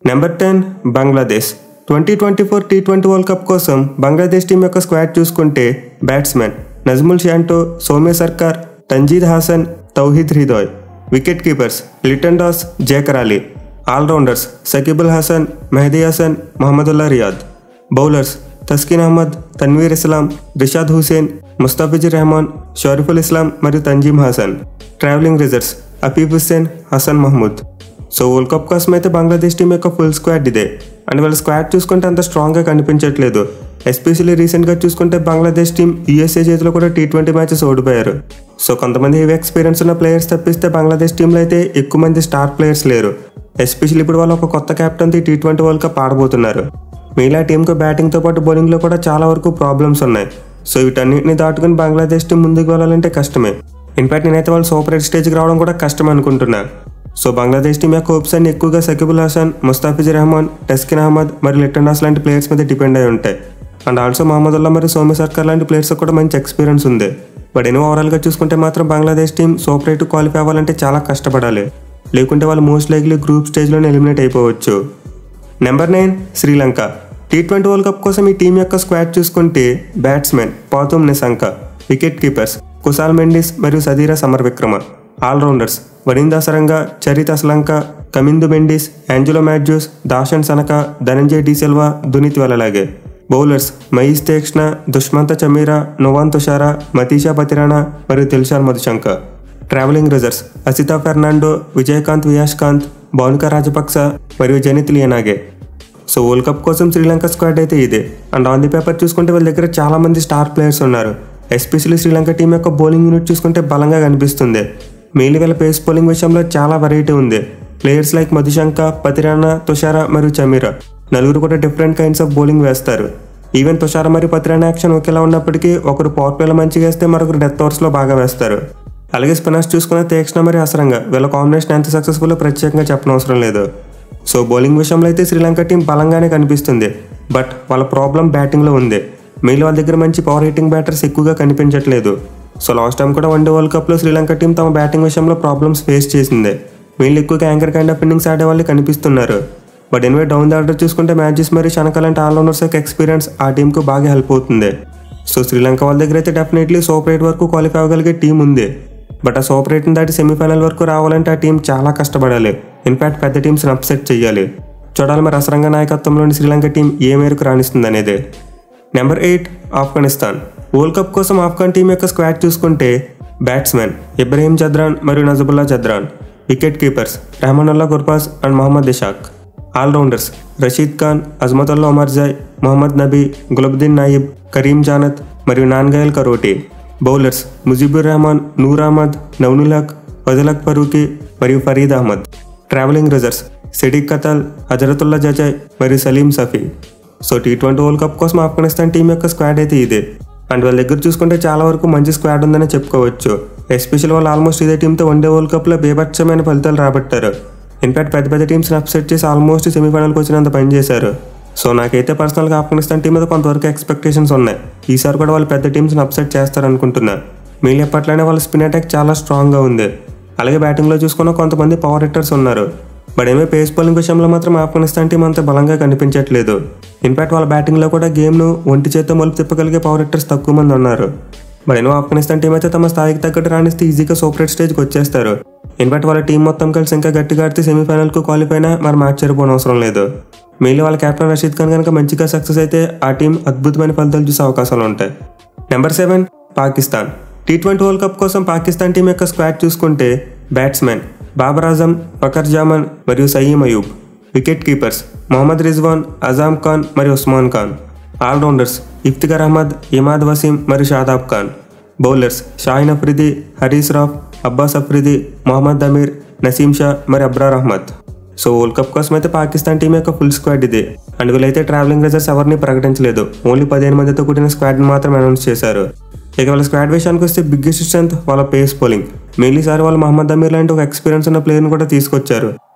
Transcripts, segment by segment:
Number 10 Bangladesh. 2024 టీ20 world cup కోసం Bangladesh team యొక్క స్క్వాడ్ చూసుకుంటే batsmen Najmul Shanto, Soumya Sarkar, Tanzid Hasan, Towhid Hridoy. Wicket keepers Liton Das, Jaker Ali. Allrounders Shakibul Hasan, Mehidy Hasan, Mahmudullah Riyad. Bowlers Taskin Ahmed, Tanvir Islam, Rishad Hossain, Mustafizur Rahman, Shoriful Islam మరియు Tanzim Hasan. Travelling reserves Afif Hossain, Hasan Mahmud. So world cup కోసం అయితే బంగ్లాదేశ్ టీం యొక్క ఫుల్ స్క్వాడ్ ఇదే. అండ్ వాళ్ళ స్క్వాడ్ చూసుకుంటే అంత స్ట్రాంగ్గా కనిపించట్లేదు. ఎస్పెషల్లీ రీసెంట్గా చూసుకుంటే బంగ్లాదేశ్ టీం యూఎస్ఏ చేతిలో కూడా టీ20 మ్యాచెస్ ఓడిపోయారు. సో కొంతమంది హెవీ ఎక్స్పీరియన్స్ ఉన్న ప్లేయర్స్ తప్పిస్తే బంగ్లాదేశ్ టీంలో అయితే ఎక్కువ మంది స్టార్ ప్లేయర్స్ లేరు. ఎస్పెషల్లీ ఇప్పుడు వాళ్ళు ఒక కొత్త కెప్టెన్తో టీ20 వరల్డ్ కప్ ఆడబోతున్నారు. మిగిలిన టీంకు బ్యాటింగ్తో పాటు బౌలింగ్లో కూడా చాలా వరకు ప్రాబ్లమ్స్ ఉన్నాయి. సో వీటన్నిటిని దాటుకుని బంగ్లాదేశ్ టీం ముందుకు వెళ్ళాలంటే కష్టమే. ఇన్ఫాక్ట్ నేనైతే వాళ్ళు సూపర్ ఎయిట్ స్టేజ్కి రావడం కూడా కష్టం అనుకుంటున్నా. సో బంగ్లాదేశ్ టీం యొక్క హోప్స్ అన్ని ఎక్కువగా సకీబుల్ హసన్, ముస్తాఫిజుర్ రెహమాన్, తస్కిన్ అహ్మద్ మరియు లిటన్ దాస్ లాంటి ప్లేయర్స్ మీద డిపెండ్ అయి ఉంటాయి. అండ్ ఆల్సో మహమ్మదుల్లా మరియు సౌమ్య సర్కార్ లాంటి ప్లేయర్స్ కూడా మంచి ఎక్స్పీరియన్స్ ఉంది. బట్ ఎన్నో ఓవరాల్గా చూసుకుంటే మాత్రం Bangladesh team super eight qualify అవ్వాలంటే చాలా కష్టపడాలి. లేకుంటే వాళ్ళు మోస్ట్ లైక్లీ గ్రూప్ స్టేజ్లోనే ఎలిమినేట్ అయిపోవచ్చు. నెంబర్ 9 శ్రీలంక. టీ20 వరల్డ్ కప్ కోసం ఈ టీం యొక్క స్క్వాడ్ చూసుకుంటే batsmen Pathum Nissanka, wicket keepers Kusal Mendis మరియు సదీరా సమర్విక్రమ. ఆల్రౌండర్స్ వనింద సరంగ, చరిత్ అస్లంక, కమిందు మెండిస్, యాంజలో మాథ్యూస్, దాషన్ సనక, ధనంజయ్ డి సిల్వా, దునీత్ వెలలాగే. బౌలర్స్ మహీష్ తీక్ష్ణ, దుష్మంత చమీరా, నోవాన్ తుషారా, మతీషా పతిరానా మరియు దిల్షాన్ మధుశంక. ట్రావెలింగ్ రిజర్వ్స్ అసితా ఫెర్నాండో, విజయకాంత్ వియాష్కాంత్, భానుకా రాజపక్స మరియు Janith Liyanage. So world cup కోసం శ్రీలంక స్క్వాడ్ అయితే ఇదే. అండ్ ఆన్ ది పేపర్ చూసుకుంటే వాళ్ళ దగ్గర చాలా మంది స్టార్ ప్లేయర్స్ ఉన్నారు. ఎస్పెషల్లీ శ్రీలంక టీం యొక్క బౌలింగ్ యూనిట్ చూసుకుంటే బలంగా కనిపిస్తుంది. మెయిన్లీ వీళ్ళ పేస్ బౌలింగ్ విషయంలో చాలా వెరైటీ ఉంది. ప్లేయర్స్ లైక్ మధుశంక, పతిరానా, తుషారా మరియు చమీరా నలుగురు కూడా డిఫరెంట్ కైండ్స్ ఆఫ్ బౌలింగ్ వేస్తారు. ఈవెన్ తుషారా మరియు పతిరానా యాక్షన్ ఒకేలా ఉన్నప్పటికీ ఒకరు పవర్ ప్లేలో మంచిగా వేస్తే మరొకరు డెత్ ఓవర్స్లో బాగా వేస్తారు. అలాగే స్పిన్నర్స్ చూసుకున్న తీక్ష్ణ మరియు అసరంగ వీళ్ళ కాంబినేషన్ ఎంత సక్సెస్ఫుల్ ప్రత్యేకంగా చెప్పనవసరం లేదు. సో బౌలింగ్ విషయంలో అయితే శ్రీలంక టీం బలంగానే కనిపిస్తుంది. బట్ వాళ్ళ ప్రాబ్లం బ్యాటింగ్లో ఉంది. మెయిన్ వాళ్ళ దగ్గర మంచి పవర్ హిట్టింగ్ బ్యాటర్స్ ఎక్కువగా కనిపించట్లేదు. సో లాస్ట్ టైం కూడా వన్డే వరల్డ్ కప్లో శ్రీలంక టీం తమ బ్యాటింగ్ విషయంలో ప్రాబ్లమ్స్ ఫేస్ చేసింది. మెయిన్లీ ఎక్కువగా యాంకర్ కైండ్ ఆఫ్ ఇన్నింగ్స్ ఆడే వాళ్ళు కనిపిస్తున్నారు. But anyway down the order చూసుకుంటే మ్యాచెస్ మరియు శనక లాంటి ఆల్రౌండర్స్ యొక్క ఎక్స్పీరియన్స్ ఆ టీంకు బాగా హెల్ప్ అవుతుంది. సో శ్రీలంక వాళ్ళ దగ్గర అయితే డెఫినెట్లీ సూపర్ ఎయిట్ వరకు క్వాలిఫై అవ్వగలిగే టీం ఉంది. బట్ ఆ సూపర్ ఎయిట్ని దాటి సెమీఫైనల్ వరకు రావాలంటే ఆ టీం చాలా కష్టపడాలి. ఇన్ఫాక్ట్ పెద్ద టీమ్స్ని అప్సెట్ చేయాలి. చూడాలి మరి అసరంగ నాయకత్వంలోని శ్రీలంక టీం ఏ మేరకు రాణిస్తుంది అనేది. నెంబర్ 8 ఆఫ్ఘనిస్తాన్. వరల్డ్ కప్ కోసం ఆఫ్ఘన్ టీం యొక్క స్క్వాడ్ చూసుకుంటే బ్యాట్స్మెన్ ఇబ్రహీం చద్రాన్ మరియు Najibullah Zadran. Wicket keepers Rahmanullah Gurbaz and Mohammad Ishaq. Allrounders Rashid Khan, Azmatullah Omarzai, Mohammad Nabi, Gulbadin Naib, Karim Janat మరియు నాన్గయల్ కరోటి. బౌలర్స్ ముజీబుర్ రెహమాన్, నూర్ అహ్మద్, నౌనుల్ హక్, ఫజల్ హక్ ఫరూకి మరియు ఫరీద్ అహ్మద్. ట్రావెలింగ్ రిజర్వ్స్ సిడిక్ కతల్, హజరతుల్లా జజాయ్ మరియు సలీం సఫీ. సో టీ20 వరల్డ్ కప్ కోసం ఆఫ్ఘనిస్తాన్ టీం యొక్క స్క్వాడ్ అయితే ఇదే. అండ్ వాళ్ళ దగ్గర చూసుకుంటే చాలా వరకు మంచి స్క్వాడ్ ఉందని చెప్పుకోవచ్చు. ఎస్పెషల్ వాళ్ళు ఆల్మోస్ట్ ఇదే టీంతో వన్డే వరల్డ్ కప్లో బేభత్సమైన ఫలితాలు రాబట్టారు. ఇన్ఫాక్ట్ పెద్ద పెద్ద టీమ్స్ని అప్సెట్ చేసి ఆల్మోస్ట్ సెమీఫైనల్కి వచ్చినంత పని చేశారు. సో నాకైతే పర్సనల్గా ఆఫ్ఘనిస్తాన్ టీం మీద కొంతవరకు ఎక్స్పెక్టేషన్స్ ఉన్నాయి. ఈసారి కూడా వాళ్ళు పెద్ద టీమ్స్ని అప్సెట్ చేస్తారనుకుంటున్నా. మెయిన్ ఎప్పట్లోనే వాళ్ళ స్పిన్ అటాక్ చాలా స్ట్రాంగ్గా ఉంది. అలాగే బ్యాటింగ్లో చూసుకున్న కొంతమంది పవర్ హిట్టర్స్ ఉన్నారు. బట్ ఏమో పేస్ బౌలింగ్ విషయంలో మాత్రం ఆఫ్ఘనిస్తాన్ టీం అంత బలంగా కనిపించట్లేదు. ఇన్ఫాక్ట్ వాళ్ళ బ్యాటింగ్లో కూడా గేమ్ను ఒంటి చేత్తో మలుపు తిప్పగలిగే పవర్ హిట్టర్స్ తక్కువ మంది ఉన్నారు. బట్ ఏమో ఆఫ్ఘనిస్తాన్ టీం అయితే తమ స్థాయికి తగ్గట్టు రాణిస్తే ఈజీగా సూపర్ ఎయిట్ స్టేజ్కి వచ్చేస్తారు. ఇన్ఫాక్ట్ వాళ్ళ టీం మొత్తం కలిసి ఇంకా గట్టిగా ఆడితే సెమీఫైనల్కు క్వాలిఫై అయినా మరి మ్యాచ్ చేరిపోవడం అవసరం లేదు. మెయిన్లీ వాళ్ళ కెప్టెన్ రషీద్ ఖాన్ కనుక మంచిగా సక్సెస్ అయితే ఆ టీం అద్భుతమైన ఫలితాలు చూసే అవకాశాలు ఉంటాయి. నెంబర్ 7 పాకిస్తాన్. టీ20 వరల్డ్ కప్ కోసం పాకిస్తాన్ టీం యొక్క స్క్వాడ్ చూసుకుంటే బ్యాట్స్మెన్ బాబర్ ఆజమ్, ఫకర్ జామన్ మరియు సయీం అయూబ్. వికెట్ కీపర్స్ మొహమ్మద్ రిజ్వాన్, అజామ్ ఖాన్ మరియు ఉస్మాన్ ఖాన్. ఆల్రౌండర్స్ ఇఫ్తిఖార్ అహ్మద్, ఇమాద్ వసీం మరియు షాదాబ్ ఖాన్. బౌలర్స్ షాహిన్ అఫ్రిది, హరీస్ రాఫ్, అబ్బాస్ అఫ్రిది, మొహమ్మద్ అమీర్, నసీం షా మరియు Abrar Ahmed. So world cup కోసం అయితే పాకిస్తాన్ టీం యొక్క ఫుల్ స్క్వాడ్ ఇదే. అండ్ వీళ్ళైతే ట్రావెలింగ్ రిజర్వ్స్ ఎవరిని ప్రకటించలేదు. ఓన్లీ 15 మందితో కూడిన స్క్వాడ్ని మాత్రం అనౌన్స్ చేశారు. ఇక వాళ్ళ స్క్వాడ్ విషయానికి వస్తే బిగ్గెస్ట్ స్ట్రెంత్ వాళ్ళ పేస్ బౌలింగ్. మెయిన్లీ సార్ వాళ్ళు మహమ్మద్ అమీర్ లాంటి ఒక ఎక్స్పీరియన్స్ ఉన్న ప్లేయర్ని కూడా తీసుకొచ్చారు.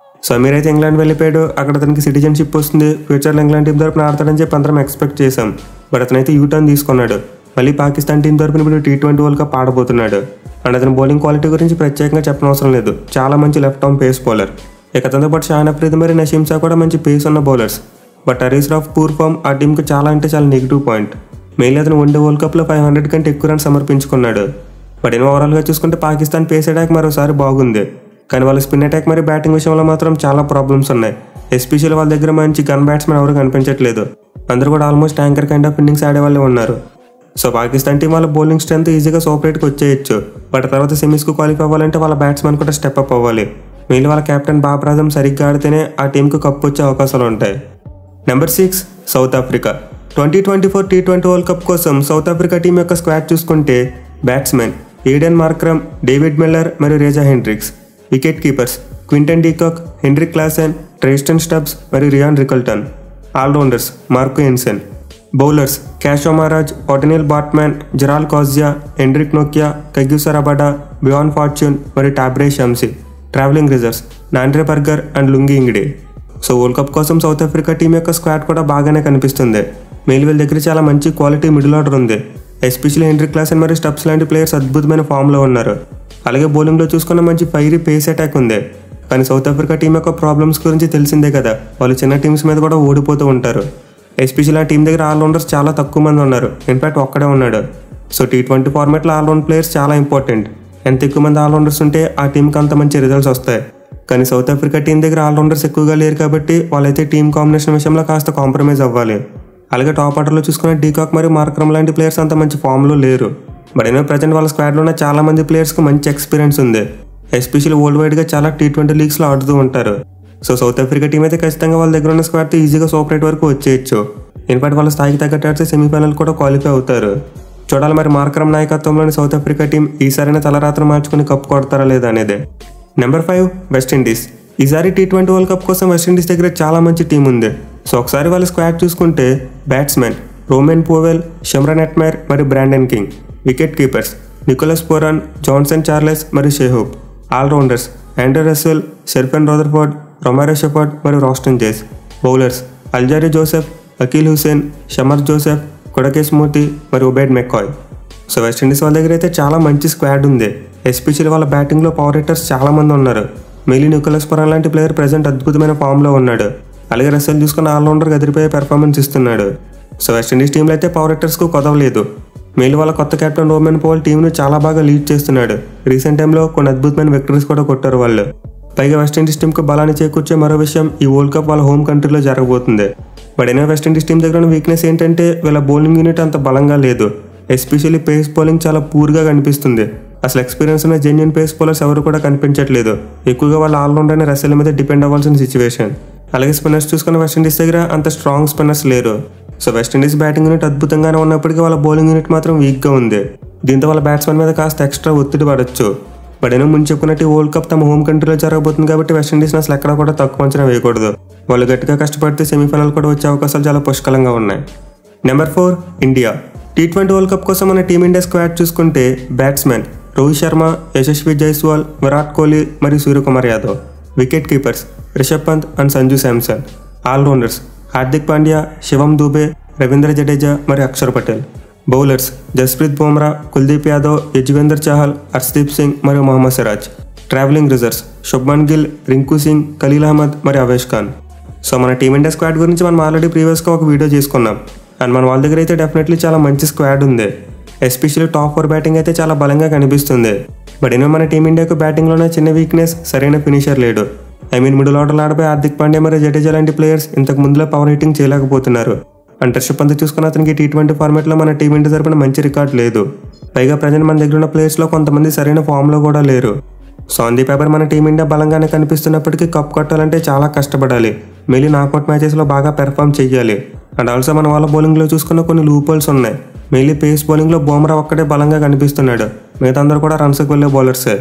సో అమీర్ అయితే ఇంగ్లాండ్ వెళ్ళిపోయాడు. అక్కడ అతనికి సిటిజన్షిప్ వస్తుంది. ఫ్యూచర్లో ఇంగ్లాండ్ టీం తరపున ఆడతాడని చెప్పి అందరం ఎక్స్పెక్ట్ చేశాం. బట్ అతనైతే యూటర్న్ తీసుకున్నాడు. మళ్ళీ పాకిస్తాన్ టీం తరపున ఇప్పుడు టీ20 వరల్డ్ కప్ ఆడబోతున్నాడు. అండ్ అతని బౌలింగ్ క్వాలిటీ గురించి ప్రత్యేకంగా చెప్పనవసరం లేదు. చాలా మంచి లెఫ్ట్ ఆర్మ్ పేస్ బౌలర్. ఇక తనతో పాటు షాన్ అఫ్రీది మరి నసీమ్ షా కూడా మంచి పేస్ ఉన్న bowlers. But Haris Rauf poor form ఆ టీంకి చాలా అంటే చాలా నెగిటివ్ పాయింట్. మెయిన్లీ అతను వన్డే వరల్డ్ కప్లో 500 కంటే ఎక్కువ రన్స్ సమర్పించుకున్నాడు. బట్ ఓవరాల్గా చూసుకుంటే పాకిస్తాన్ పేస్ అటాక్ మరోసారి బాగుంది, కానీ వాళ్ళ స్పిన్ అటాక్ మరి బ్యాటింగ్ విషయంలో మాత్రం చాలా ప్రాబ్లమ్స్ ఉన్నాయి. ఎస్పెషల్లీ వాళ్ళ దగ్గర మంచి గన్ బ్యాట్స్మెన్ ఎవరు కనిపించట్లేదు. అందరూ కూడా almost tanker kind of innings ఆడే వాళ్ళే ఉన్నారు. సో పాకిస్తాన్ టీం వాళ్ళ బౌలింగ్ స్ట్రెంత్ ఈజీగా సూపరేట్కి వచ్చేయచ్చు. బట్ తర్వాత సెమీస్కు క్వాలిఫై అవ్వాలంటే వాళ్ళ బ్యాట్స్మెన్ కూడా స్టెప్ అప్ అవ్వాలి. మెయిన్లీ వాళ్ళ కెప్టెన్ బాబర్ ఆజమ్ సరిగ్గా ఆడితేనే ఆ టీంకు కప్ వచ్చే అవకాశాలు ఉంటాయి. Number 6 South Africa. 2024 T20 world cup కోసం సౌత్ ఆఫ్రికా టీం యొక్క స్క్వాడ్ చూసుకుంటే batsmen Aiden Markram, David Miller మరియు Reeza Hendricks. Wicket keepers Quinton de Kock, Heinrich Klaasen, Tristan Stubbs మరియు Ryan Rickelton. Allrounders Marco Jansen. Bowlers Keshav Maharaj, Ottniel Baartman, Gerald Coetzee, Anrich నోకియా, Kagiso Rabada, Bjorn fortune మరియు Tabraiz Shamsi. Travelling reserves Nandre Burger and Lungi Ngidi. So world cup కోసం South Africa team యొక్క squad కూడా బాగానే కనిపిస్తుంది. మెయిల్ వీళ్ళ దగ్గర చాలా మంచి క్వాలిటీ మిడిల్ ఆర్డర్ ఉంది. ఎస్పెషల్లీ హెన్రిక్ క్లాసెన్ మరియు స్టబ్స్ లాంటి ప్లేయర్స్ అద్భుతమైన ఫామ్లో ఉన్నారు. అలాగే బౌలింగ్లో చూసుకున్న మంచి ఫైరీ పేస్ అటాక్ ఉంది. కానీ సౌత్ ఆఫ్రికా టీం యొక్క ప్రాబ్లమ్స్ గురించి తెలిసిందే కదా, వాళ్ళు చిన్న టీమ్స్ మీద కూడా ఓడిపోతూ ఉంటారు. ఎస్పెషల్లీ ఆ టీం దగ్గర ఆల్రౌండర్స్ చాలా తక్కువ మంది ఉన్నారు. ఇన్ఫాక్ట్ ఒక్కడే ఉన్నాడు. సో T20 ఫార్మాట్లో ఆల్రౌండ్ ప్లేయర్స్ చాలా ఇంపార్టెంట్. ఎంత ఎక్కువ మంది ఆల్రౌండర్స్ ఉంటే ఆ టీంకి అంత మంచి రిజల్ట్స్ వస్తాయి. కానీ సౌత్ ఆఫ్రికా టీం దగ్గర ఆల్రౌండర్స్ ఎక్కువగా లేరు కాబట్టి వాళ్ళైతే టీం కాంబినేషన్ విషయంలో కాస్త కాంప్రమైజ్ అవ్వాలి. అలాగే టాప్ ఆర్డర్లో చూసుకున్న డీకాక్ మరియు మార్క్రమ్ లాంటి ప్లేయర్స్ అంత మంచి ఫామ్లో లేరు. బట్ ప్రజెంట్ వాళ్ళ స్క్వాడ్లో ఉన్న చాలా మంది ప్లేయర్స్కి మంచి ఎక్స్పీరియన్స్ ఉంది. ఎస్పెషల్లీ వరల్డ్ వైడ్గా చాలా T20 లీగ్స్లో ఆడుతూ ఉంటారు. సో సౌత్ ఆఫ్రికా టీం అయితే ఖచ్చితంగా వాళ్ళ దగ్గర ఉన్న స్క్వాడ్తో ఈజీగా సూపర్ 8 వరకు వచ్చేయచ్చు. ఇన్ఫాక్ట్ వాళ్ళ స్థాయికి తగ్గట్టు ఆడితే సెమీఫైనల్ కూడా క్వాలిఫై అవుతారు. చూడాలి మరి మార్క్రమ్ నాయకత్వంలోని సౌత్ ఆఫ్రికా టీం ఈసారైనా తలరాత్రి మార్చుకుని కప్ కొడతారా లేదా అనేది. Number 5 West Indies. ఈసారి T20 వరల్డ్ కప్ కోసం వెస్టిండీస్ దగ్గర చాలా మంచి టీం ఉంది. సో ఒకసారి వాళ్ళ స్క్వాడ్ చూసుకుంటే batsmen Rovman Powell, Shimron Hetmyer మరియు Brandon King. Wicket keepers Nicholas Pooran, Johnson Charles మరియు Shai Hope. Allrounders Andre Russell, Sherfane Rutherford, Romario Shepherd మరియు Roston Chase. Bowlers Alzarri Joseph, Akeal Hosein, Shamar Joseph, Gudakesh Motie మరియు Obed McCoy. So West Indies వాళ్ళ దగ్గర అయితే చాలా మంచి squad ఉంది. Especially వాళ్ళ బ్యాటింగ్లో పవర్ హిట్టర్స్ చాలా మంది ఉన్నారు. మెయిలీ నికోలస్ పొరాన్ లాంటి ప్లేయర్ ప్రెజెంట్ అద్భుతమైన ఫామ్లో ఉన్నాడు. అలాగే రసెల్ చూసుకున్న ఆల్రౌండర్గా అదిరిపోయే పెర్ఫార్మెన్స్ ఇస్తున్నాడు. సో వెస్టిండీస్ టీంలో అయితే పవర్ హిట్టర్స్కు కొదవలేదు. మెయిల్ వాళ్ళ కొత్త కెప్టెన్ రోమెన్ పోవెల్ టీంను చాలా బాగా లీడ్ చేస్తున్నాడు. రీసెంట్ టైంలో కొన్ని అద్భుతమైన విక్టరీస్ కూడా కొట్టారు వాళ్ళు. పైగా వెస్టిండీస్ టీంకు బలాన్ని చేకూర్చే మరో విషయం, ఈ వరల్డ్ కప్ వాళ్ళ హోమ్ కంట్రీలో జరగబోతుంది. బట్ వెస్టిండీస్ టీం దగ్గర వీక్నెస్ ఏంటంటే వీళ్ళ బౌలింగ్ యూనిట్ అంత బలంగా లేదు. ఎస్పెషల్లీ పేస్ బౌలింగ్ చాలా పూర్గా కనిపిస్తుంది. అసలు ఎక్స్పీరియన్స్ ఉన్న జెన్యూన్ పేస్ బౌలర్స్ ఎవరు కూడా కనిపించట్లేదు. ఎక్కువగా వాళ్ళ ఆల్రౌండర్ అయిన రసెల్ మీద డిపెండ్ అవ్వాల్సిన సిచ్యువేషన్. అలాగే స్పిన్నర్స్ చూసుకున్న వెస్టిండీస్ దగ్గర అంత స్ట్రాంగ్ స్పిన్నర్స్ లేరు. సో వెస్టిండీస్ బ్యాటింగ్ యూనిట్ అద్భుతంగానే ఉన్నప్పటికీ వాళ్ళ బౌలింగ్ యూనిట్ మాత్రం వీక్గా ఉంది. దీంతో వాళ్ళ బ్యాట్స్మెన్ మీద కాస్త ఎక్స్ట్రా ఒత్తిడి పడవచ్చు. బట్ ముందు చెప్పుకున్నట్టు వరల్డ్ కప్ తమ హోమ్ కంట్రీలో జరగబోతుంది కాబట్టి వెస్టిండీస్ని అసలు ఎక్కడ కూడా తక్కువ అంచనా వేయకూడదు. వాళ్ళు గట్టిగా కష్టపడితే సెమీఫైనల్ కూడా వచ్చే అవకాశాలు చాలా పుష్కలంగా ఉన్నాయి. Number 4 India. T20 world cup కోసం మన టీమిండియా స్క్వాడ్ చూసుకుంటే బ్యాట్స్మెన్ రోహిత్ శర్మ, యశస్వి జైస్వాల్, విరాట్ కోహ్లీ మరియు Suryakumar Yadav. Wicket keepers Rishabh Pant and Sanju Samson. Allrounders Hardik Pandya, Shivam Dube, Ravindra Jadeja మరియు అక్షర్ పటేల్. బౌలర్స్ జస్ప్రీత్ బుమ్రా, కుల్దీప్ యాదవ్, యజ్వేంద్ర చహల్, హర్షదీప్ సింగ్ మరియు మొహమ్మద్ సిరాజ్. ట్రావెలింగ్ రిజర్వ్స్ శుభ్మన్ గిల్, రింకు సింగ్, ఖలీల్ అహ్మద్ మరియు అవేష్ ఖాన్. సో మన టీమిండియా స్క్వాడ్ గురించి మనం ఆల్రెడీ ప్రీవియస్గా ఒక వీడియో చేసుకున్నాం. అండ్ మన వాళ్ళ దగ్గర అయితే డెఫినెట్లీ చాలా మంచి స్క్వాడ్ ఉంది. ఎస్పెషల్లీ టాప్ 4 బ్యాటింగ్ అయితే చాలా బలంగా కనిపిస్తుంది. బట్ మన టీమిండియాకు బ్యాటింగ్లోనే చిన్న వీక్నెస్, సరైన ఫినిషర్ లేడు. మిడిల్ ఆర్డర్లో ఆడిపోయి హార్దిక్ పాండ్యా మరియు జడేజా లాంటి ప్లేయర్స్ ఇంతకు ముందులో పవర్ హిట్టింగ్ చేయలేకపోతున్నారు. అండ్ రిషబ్ పంత్ చూసుకున్న అతనికి T20 ఫార్మాట్లో మన టీమిండియా తరపున మంచి రికార్డ్ లేదు. పైగా ప్రజెంట్ మన దగ్గర ఉన్న ప్లేయర్స్లో కొంతమంది సరైన ఫామ్లో కూడా లేరు. సో ఆన్ ది పేపర్ మన టీమిండియా బలంగానే కనిపిస్తున్నప్పటికీ కప్ కొట్టాలంటే చాలా కష్టపడాలి. మెయిన్లీ నాకౌట్ మ్యాచెస్లో బాగా పెర్ఫామ్ చేయాలి. అండ్ ఆల్సో మన వాళ్ళ బౌలింగ్లో చూసుకున్న కొన్ని లూపోల్స్ ఉన్నాయి. మెయిన్లీ పేస్ బౌలింగ్లో బుమ్రా ఒక్కడే బలంగా కనిపిస్తున్నాడు. మిగతా అందరూ కూడా రన్స్కి వెళ్ళే బౌలర్సే.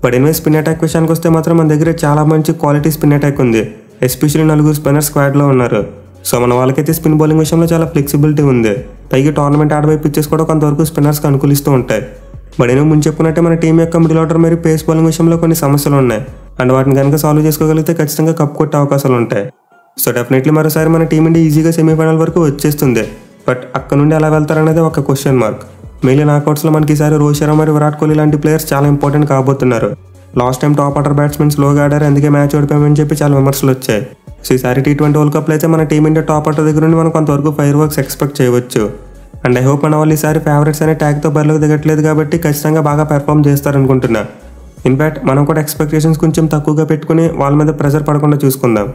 బట్ స్పిన్ అటాక్ విషయానికి వస్తే మాత్రం మన దగ్గర చాలా మంచి క్వాలిటీ స్పిన్ అటాక్ ఉంది. ఎస్పెషల్లీ 4 స్పిన్నర్ స్క్వాడ్లో ఉన్నారు. సో మన వాళ్ళకైతే స్పిన్ బౌలింగ్ విషయంలో చాలా ఫ్లెక్సిబిలిటీ ఉంది. పైగా టోర్నమెంట్ ఆడబోయే పిచ్చెస్ కూడా కొంతవరకు స్పిన్నర్స్కి అనుకూలిస్తూ ఉంటాయి. బట్ ముందు చెప్పుకున్నట్టే మన టీం యొక్క మిడిల్ ఆర్డర్ మరియు పేస్ బౌలింగ్ విషయంలో కొన్ని సమస్యలు ఉన్నాయి. అండ్ వాటిని కనుక సాల్వ్ చేసుకోగలిగితే ఖచ్చితంగా కప్ కొట్టే అవకాశాలు ఉంటాయి. సో డెఫినెట్లీ మరోసారి మన టీం ఇండియా ఈజీగా సెమీఫైనల్ వరకు వచ్చేస్తుంది. బట్ అక్కడ నుండి ఎలా వెళ్తారనేది ఒక క్వశ్చన్ మార్క్. మెయిన్లీ నాకౌట్స్లో మనకి ఈసారి రోహిత్ శర్మ మరియు విరాట్ కోహ్లీ లాంటి ప్లేయర్స్ చాలా ఇంపార్టెంట్ కాబోతున్నారు. Last time top order batsmen స్లోగా ఆడారు, అందుకే మ్యాచ్ ఓడిపోయామని చెప్పి చాలా విమర్శలు వచ్చాయి. సో ఈసారి T20 వరల్డ్ కప్లో అయితే మన టీమిండియా టాప్ ఆర్డర్ దగ్గర నుండి మనం కొంతవరకు ఫైర్ వర్క్స్ ఎక్స్పెక్ట్ చేయవచ్చు. అండ్ ఐ హోప్ మన వాళ్ళు ఈసారి ఫేవరెట్స్ అనే ట్యాగ్తో బరిలోకి దిగట్లేదు కాబట్టి ఖచ్చితంగా బాగా పెర్ఫామ్ చేస్తారనుకుంటున్నా. ఇన్ఫ్యాక్ట్ మనం కూడా ఎక్స్పెక్టేషన్స్ కొంచెం తక్కువగా పెట్టుకుని వాళ్ళ మీద ప్రెజర్ పడకుండా చూసుకుందాం.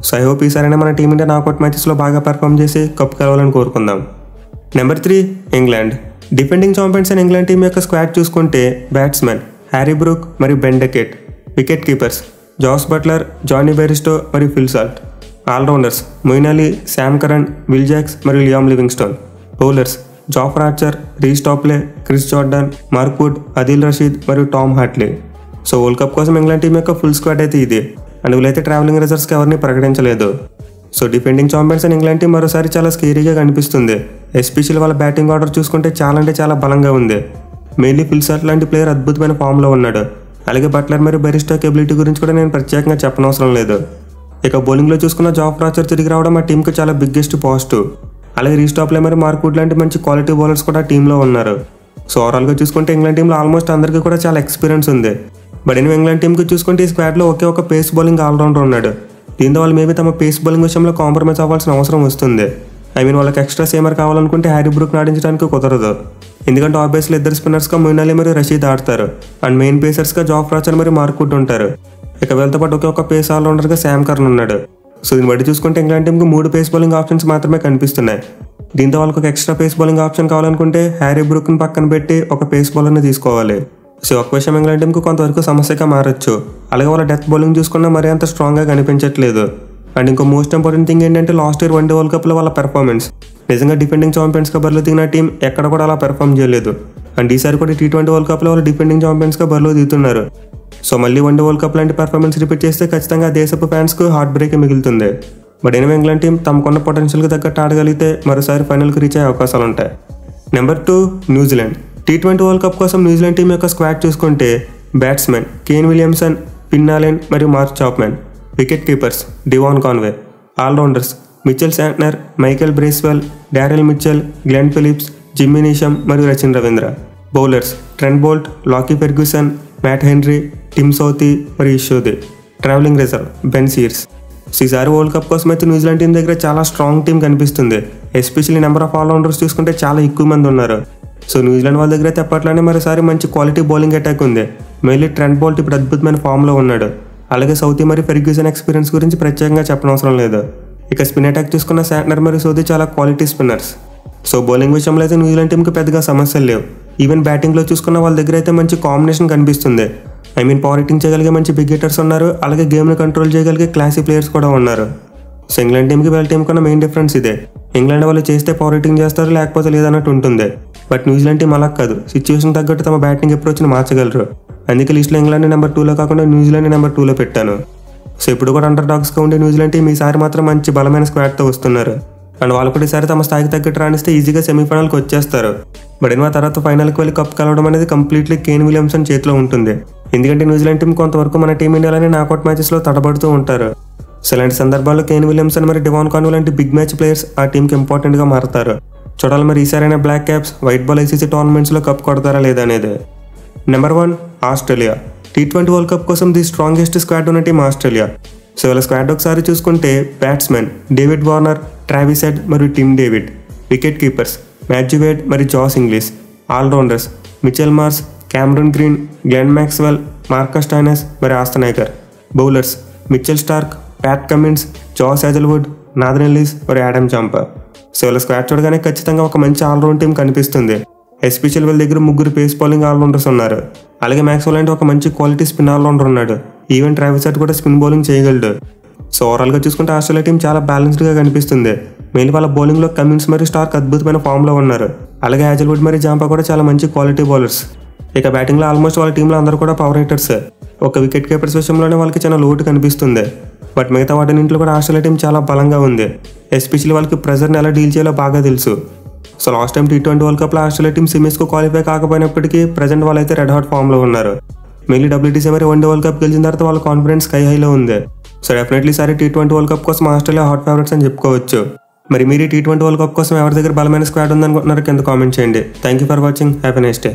సో ఐ హోప్ ఈసారైనా మన టీమిండియా నాకౌట్ మ్యాచెస్లో బాగా పెర్ఫామ్ చేసి కప్ గెలవాలని కోరుకుందాం. Number 3 England. Defending champions and England team యొక్క స్క్వాడ్ చూసుకుంటే బ్యాట్స్మెన్ హ్యారీ బ్రూక్ మరియు Ben Duckett, wicket keepers Jos Buttler, Jonny Bairstow మరియు Phil Salt, allrounders Moeen Ali, Sam Curran, Will Jacks మరియు Liam Livingstone, bowlers Jofra Archer, Reece Topley, Chris Jordan, Mark Wood, Adil Rashid మరియు Tom Hartley. So world cup కోసం England team యొక్క full squad అయితే ఇది. And వీళ్ళైతే travelling రిజర్వ్స్కి ఎవరిని ప్రకటించలేదు. So defending champions and England team మరోసారి చాలా స్కేరీగా కనిపిస్తుంది. ఎస్పెషల్లీ వాళ్ళ బ్యాటింగ్ ఆర్డర్ చూసుకుంటే చాలా బలంగా ఉంది. మెయిన్లీ ఫిల్ సాల్ట్ లాంటి ప్లేయర్ అద్భుతమైన ఫామ్లో ఉన్నాడు. అలాగే బట్లర్ మరియు బెరిస్టోకి ఎబిలిటీ గురించి కూడా నేను ప్రత్యేకంగా చెప్పనవసరం లేదు. ఇక బౌలింగ్లో చూసుకున్న జాఫ్ ఆర్చర్ తిరిగి రావడం ఆ టీంకి చాలా బిగ్గెస్ట్ పాజిటివ్. అలాగే రీస్ టాప్లే మరియు మార్క్ వుడ్ లాంటి మంచి క్వాలిటీ బౌలర్స్ కూడా టీంలో ఉన్నారు. సో ఓవరాల్గా చూసుకుంటే ఇంగ్లాండ్ టీంలో ఆల్మోస్ట్ అందరికీ కూడా చాలా ఎక్స్పీరియన్స్ ఉంది. బట్ ఇంగ్లాండ్ టీంకి చూసుకుంటే ఈ స్క్వాడ్లో ఒకే ఒక పేస్ బౌలింగ్ ఆల్రౌండర్ ఉన్నాడు. దీంతో వాళ్ళు మేబీ తమ పేస్ బౌలింగ్ విషయంలో కాంప్రమైజ్ అవ్వాల్సిన అవసరం వస్తుంది. వాళ్ళకి ఎక్స్ట్రా సేమర్ కావాలనుకుంటే హ్యారీ బ్రూక్ ఆడించడానికి కుదరదు. ఎందుకంటే ఆబ్వియస్లీ ఇద్దరు స్పిన్నర్స్గా మొయిన్ అలీ మరియు రషీద్ ఆడతారు. అండ్ మెయిన్ పేసర్స్గా జాఫ్ ఆర్చర్ మరియు మార్క్ వుడ్ ఉంటారు. ఇక వీళ్ళతో పాటు ఒకే ఒక పేస్ ఆల్రౌండర్గా శామ్ కర్న్ ఉన్నాడు. సో దీన్ని బట్టి చూసుకుంటే ఇంగ్లాండ్ టీంకి 3 పేస్ బౌలింగ్ ఆప్షన్స్ మాత్రమే కనిపిస్తున్నాయి. దీంతో వాళ్ళకి ఒక ఎక్స్ట్రా పేస్ బౌలింగ్ ఆప్షన్ కావాలనుకుంటే హ్యారీ బ్రూక్ని పక్కన పెట్టి ఒక పేస్ బౌలర్ని తీసుకోవాలి. సో ఒక విషయం ఇంగ్లాండ్ టీంకి కొంతవరకు సమస్యగా మారచ్చు. అలాగే వాళ్ళ డెత్ బౌలింగ్ చూసుకున్నా మరీ అంత స్ట్రాంగ్గా కనిపించట్లేదు. అండ్ ఇంకో మోస్ట్ ఇంపార్టెంట్ థింగ్ ఏంటంటే లాస్ట్ ఇయర్ వన్డే వరల్డ్ కప్లో వాళ్ళ పెర్ఫార్మెన్స్ నిజంగా డిఫెండింగ్ ఛాంపియన్స్గా బరిలో దిగిన టీం ఎక్కడ కూడా అలా పెర్ఫామ్ చేయలేదు. అండ్ ఈసారి కూడా T20 వరల్డ్ కప్లో వాళ్ళు డిఫెండింగ్ ఛాంపియన్స్గా బరిలో దిగుతున్నారు. సో మళ్ళీ వన్డే వరల్డ్ కప్ లాంటి పెర్ఫార్మెన్స్ రిపీట్ చేస్తే ఖచ్చితంగా దేశపు ఫ్యాన్స్కు హార్ట్ బ్రేక్ మిగులుతుంది. బట్ ఇంగ్లాండ్ టీం తమకున్న పొటెన్షియల్కి తగ్గట్టు ఆడగలిగితే మరోసారి ఫైనల్కి రీచ్ అయ్యే అవకాశాలు ఉంటాయి. Number 2 New Zealand. T20 world cup కోసం న్యూజిలాండ్ టీం యొక్క స్క్వాడ్ చూసుకుంటే batsmen Kane Williamson, Finn Allen మరియు Mark Chapman, wicket keepers Devon Conway, allrounders Mitchell Santner, Michael Bracewell, Daryl Mitchell, Glenn Phillips, Jimmy Neesham మరియు Rachin Ravindra, bowlers Trent Boult, Lockie Ferguson, Matt Henry, Tim Southee మరియు Ish Sodhi, travelling reserve Ben Sears. ఈసారి world cup కోసం అయితే New Zealand team దగ్గర చాలా strong team కనిపిస్తుంది. Especially number of all-rounders చూసుకుంటే చాలా ఎక్కువ మంది ఉన్నారు. సో న్యూజిలాండ్ వాళ్ళ దగ్గర అయితే అప్పట్లోనే మరోసారి మంచి క్వాలిటీ బౌలింగ్ అటాక్ ఉంది. మెయిన్లీ ట్రెంట్ బోల్ట్ ఇప్పుడు అద్భుతమైన ఫామ్లో ఉన్నాడు. అలాగే సౌతీ మరియు ఫెర్గ్యూసన్ ఎక్స్పీరియన్స్ గురించి ప్రత్యేకంగా చెప్పనవసరం లేదు. ఇక స్పిన్ అటాక్ చూసుకున్న శాంట్నర్ మరియు సౌదీ చాలా క్వాలిటీ స్పిన్నర్స్. సో బౌలింగ్ విషయంలో అయితే న్యూజిలాండ్ టీంకి పెద్దగా సమస్యలు లేవు. ఈవెన్ బ్యాటింగ్లో చూసుకున్న వాళ్ళ దగ్గర అయితే మంచి కాంబినేషన్ కనిపిస్తుంది. పవర్ హిట్టింగ్ చేయగలిగే మంచి బిగ్ హిట్టర్స్ ఉన్నారు. అలాగే గేమ్ని కంట్రోల్ చేయగలిగే క్లాసీ ప్లేయర్స్ కూడా ఉన్నారు. సో ఇంగ్లాండ్ టీంకి వీళ్ళ టీం కన్నా మెయిన్ డిఫరెన్స్ ఇదే. ఇంగ్లాండ్ వాళ్ళు చేస్తే పవర్ హిట్టింగ్ చేస్తారు, లేకపోతే లేదన్నట్టు ఉంటుంది. బట్ న్యూజిలాండ్ టీం అలా కాదు. సిచ్యువేషన్ తగ్గట్టు తమ బ్యాటింగ్ అప్రోచ్ని మార్చగలరు. అందుకే లిస్ట్లో ఇంగ్లాండ్ నెంబర్ 2లో కాకుండా న్యూజిలాండ్ నెంబర్ 2లో పెట్టాను. సో ఇప్పుడు కూడా అండర్ డాగ్స్గా ఉండే న్యూజిలాండ్ టీం ఈసారి మాత్రం మంచి బలమైన స్క్వాడ్తో వస్తున్నారు. అండ్ వాళ్ళు కూడా ఈసారి తమ స్థాయికి తగ్గట్టు రాణిస్తే ఈజీగా సెమీఫైనల్కి వచ్చేస్తారు. బట్ ఆ తర్వాత ఫైనల్కి వెళ్ళి కప్ కలవడం అనేది కంప్లీట్లీ కేన్ విలియమ్సన్ చేతిలో ఉంటుంది. ఎందుకంటే న్యూజిలాండ్ టీం కొంతవరకు మన టీమిండియాలోనే నాకౌట్ మ్యాచెస్లో తడబడుతూ ఉంటారు. సో ఇలాంటి సందర్భాల్లో కేన్ విలియమ్సన్ మరియు డివాన్ కాన్వే లాంటి బిగ్ మ్యాచ్ ప్లేయర్స్ ఆ టీంకి ఇంపార్టెంట్గా మారుతారు. చూడాలి మరి ఈసారైనా Black Caps white ball ICC టోర్నమెంట్స్లో కప్ కొడతారా లేదా అనేది. Number 1 Australia. T20 world cup కోసం ది స్ట్రాంగెస్ట్ స్క్వాడ్ ఉన్న టీం ఆస్ట్రేలియా. సో వీళ్ళ స్క్వాడ్ ఒకసారి చూసుకుంటే batsmen David Warner, Travis Head మరియు Tim David, wicket keepers Matthew Wade మరియు Josh Inglis, allrounders Mitchell Marsh, Cameron Green, Glenn Maxwell, Marcus Stoinis మరియు Ashton Agar, bowlers Mitchell Starc, Pat Cummins, Josh Hazlewood, Nathan Ellis మరియు Adam Zampa. So వీళ్ళ squad చూడగానే ఖచ్చితంగా ఒక మంచి all round team కనిపిస్తుంది. Special వీళ్ళ దగ్గర 3 పేస్ బౌలింగ్ ఆల్రౌండర్స్ ఉన్నారు. అలాగే మ్యాక్స్వెల్ అంటే ఒక మంచి క్వాలిటీ స్పిన్ ఆల్రౌండర్ ఉన్నాడు. ఈవెన్ ట్రావిస్ హెడ్ కూడా స్పిన్ బౌలింగ్ చేయగలడు. సో ఓవరాల్గా చూసుకుంటే ఆస్ట్రేలియా టీం చాలా బ్యాలెన్స్డ్గా కనిపిస్తుంది. మెయిన్ వాళ్ళ బౌలింగ్లో కమిన్స్ మరియు స్టార్క్ అద్భుతమైన ఫామ్లో ఉన్నారు. అలాగే హేజల్వుడ్ మరియు జాంపా కూడా చాలా మంచి క్వాలిటీ బౌలర్స్. ఇక బ్యాటింగ్లో ఆల్మోస్ట్ వాళ్ళ టీంలో అందరూ కూడా పవర్ హిట్టర్స్. ఒక వికెట్ కీపర్స్ విషయంలోనే వాళ్ళకి చాలా లోటు కనిపిస్తుంది. బట్ మిగతా వాటినింట్లో కూడా ఆస్ట్రేలియా టీం చాలా బలంగా ఉంది. ఎస్పెషల్లీ వాళ్ళకి ప్రెజర్ని ఎలా డీల్ చేయాలో బాగా తెలుసు. So last time T20 world కప్లో ఆస్ట్రేలియా టీం సెమీస్కు క్వాలిఫై కాకపోయినప్పటికీ ప్రజెంట్ వాళ్ళైతే రెడ్ హాట్ ఫామ్లో ఉన్నారు. మెయిన్లీ WTC మరి వన్డే వరల్డ్ కప్ గెలిచిన తర్వాత వాళ్ళ కాన్ఫిడెన్స్ స్కై హైలో ఉంది. సో డెఫినెట్లీ సారి T20 వరల్డ్ కప్ కోసం ఆస్ట్రేలియా హాట్ ఫేవరెట్స్ అని చెప్పుకోవచ్చు. మరి మీరు T20 వరల్డ్ కప్ కోసం ఎవరి దగ్గర బలమైన స్క్వాడ్ ఉందనుకుంటున్నారు కింద కామెంట్ చేయండి. Thank you for watching. Have a nice day.